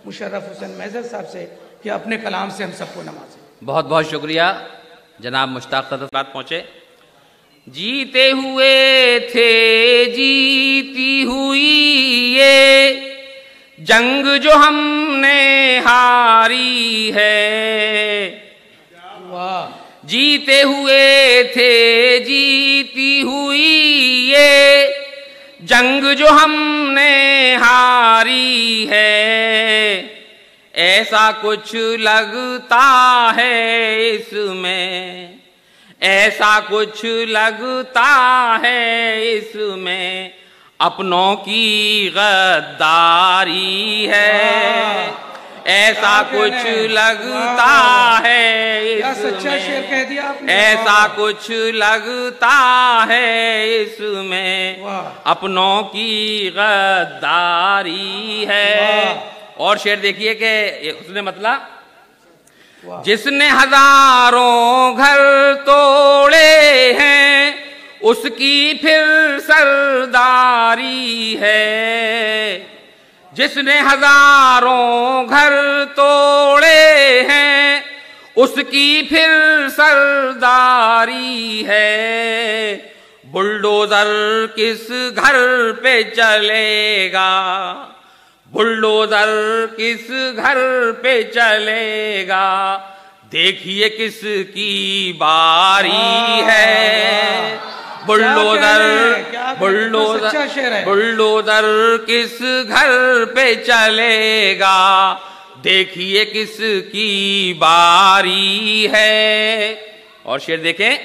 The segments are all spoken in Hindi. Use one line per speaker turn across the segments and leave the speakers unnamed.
मुशर्रफ हुसैन महजर साहब से कि अपने कलाम से हम सबको नवाजें।
बहुत बहुत शुक्रिया जनाब मुश्ताक सदर बात पहुंचे। जीते हुए थे जीती हुई ये जंग जो हमने हारी है।
वाह।
जीते हुए थे जीती हुई ये जंग जो हमने हारी है। ऐसा कुछ लगता है इसमें, ऐसा कुछ लगता है इसमें अपनों की गद्दारी है। ऐसा कुछ लगता है
सच्चा शेर कह दिया आपने।
ऐसा कुछ लगता है इसमें अपनों की गद्दारी है। और शेर देखिए कि उसने मतलब जिसने हजारों घर तोड़े हैं उसकी फिर सरदारी है। जिसने हजारों घर तोड़े हैं उसकी फिर सरदारी है। बुलडोजर किस घर पे चलेगा, बुलडोजर किस घर पे चलेगा, देखिए किसकी बारी है। बुलडोजर बुलडोजर बुलडोजर किस घर पे चलेगा, देखिए किसकी बारी है। और शेर देखें,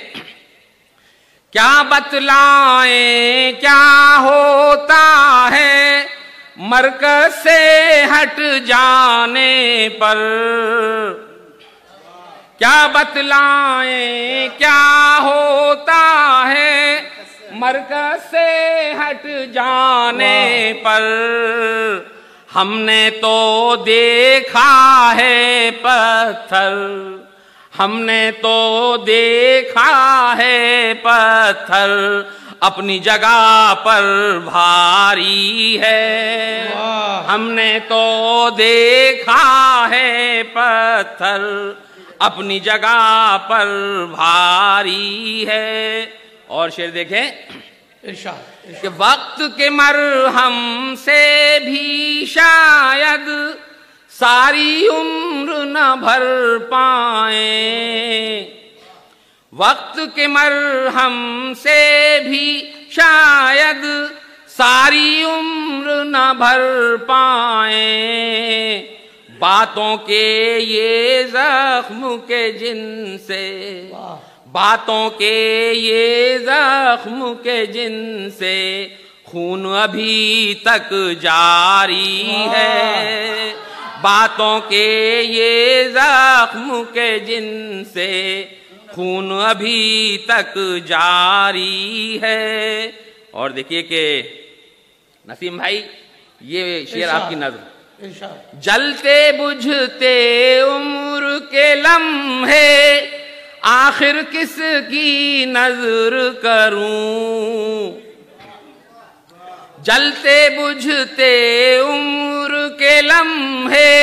क्या बतलाएं क्या होता है मरकज से हट जाने पर। क्या बतलाएं क्या होता है मरकज से हट जाने पर। हमने तो देखा है पत्थर, हमने तो देखा है पत्थर अपनी जगह पर भारी है। हमने तो देखा है पत्थर अपनी जगह पर भारी है। और शेर देखें
इरशाद
कि वक्त के मरहम से भी शायद सारी उम्र न भर पाए। वक्त के मरहम से भी शायद सारी उम्र न भर पाए। बातों के ये जख्म के जिनसे, बातों के ये जख्म के जिनसे खून अभी तक जारी है। बातों के ये जख्म के जिनसे खून अभी तक जारी है। और देखिए कि नसीम भाई ये शेर आपकी नज़र, जलते बुझते उम्र के लम्हे आखिर किसकी नजर करूं। जलते बुझते उम्र के लम्हे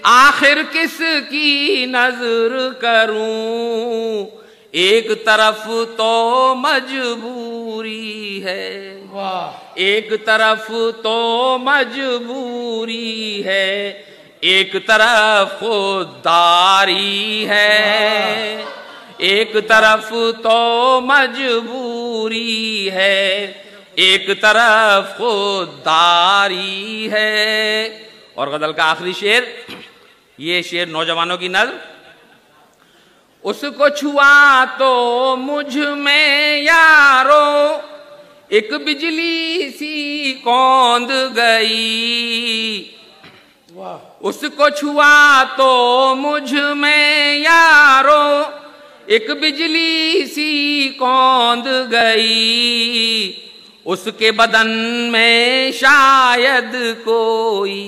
आखिर किसकी नजर करूं। एक तरफ तो मजबूरी है, एक तरफ तो मजबूरी है, एक तरफ खुददारी है। एक तरफ तो मजबूरी है, एक तरफ खुददारी है। और गजल का आखिरी शेर, ये शेर नौजवानों की नज़्म। उसको छुआ तो मुझ में यारो एक बिजली सी कौंध गई। उसको छुआ तो मुझ में यारो एक बिजली सी कौंध गई। उसके बदन में शायद कोई,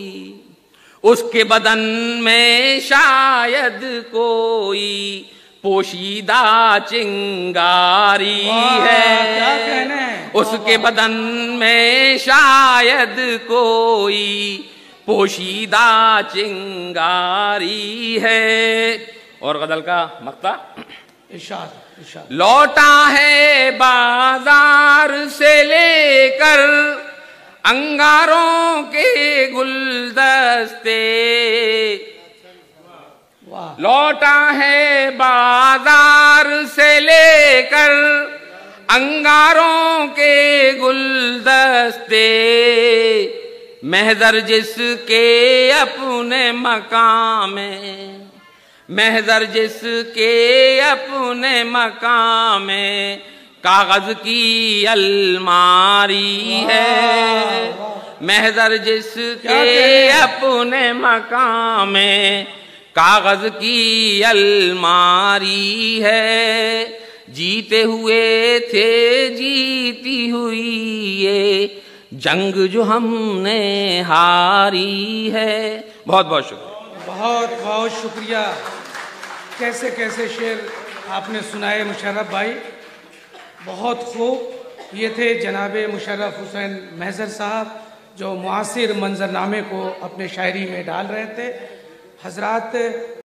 उसके बदन में शायद कोई पोशीदा चिंगारी है। उसके बदन में शायद कोई पोशीदा चिंगारी है। और गजल का मक्ता
इरशाद इरशाद।
लौटा है बाजार से लेकर अंगारों के गुलदस्ते,
वाह।
लौटा है बाजार से लेकर अंगारों के गुलदस्ते, महजर जिसके अपने मकाम में, महजर जिसके अपने मकाम में कागज की अलमारी है, महजर जिसके अपने मकाम में कागज की अलमारी है। जीते हुए थे जीती हुई ये जंग जो हमने हारी है। बहुत बहुत शुक्रिया।
बहुत बहुत शुक्रिया। कैसे कैसे शेर आपने सुनाए मुशर्रफ भाई, बहुत खूब। ये थे जनाब मुशर्रफ हुसैन महजर साहब जो मुआसिर मंजरनामे को अपने शायरी में डाल रहे थे। हजरात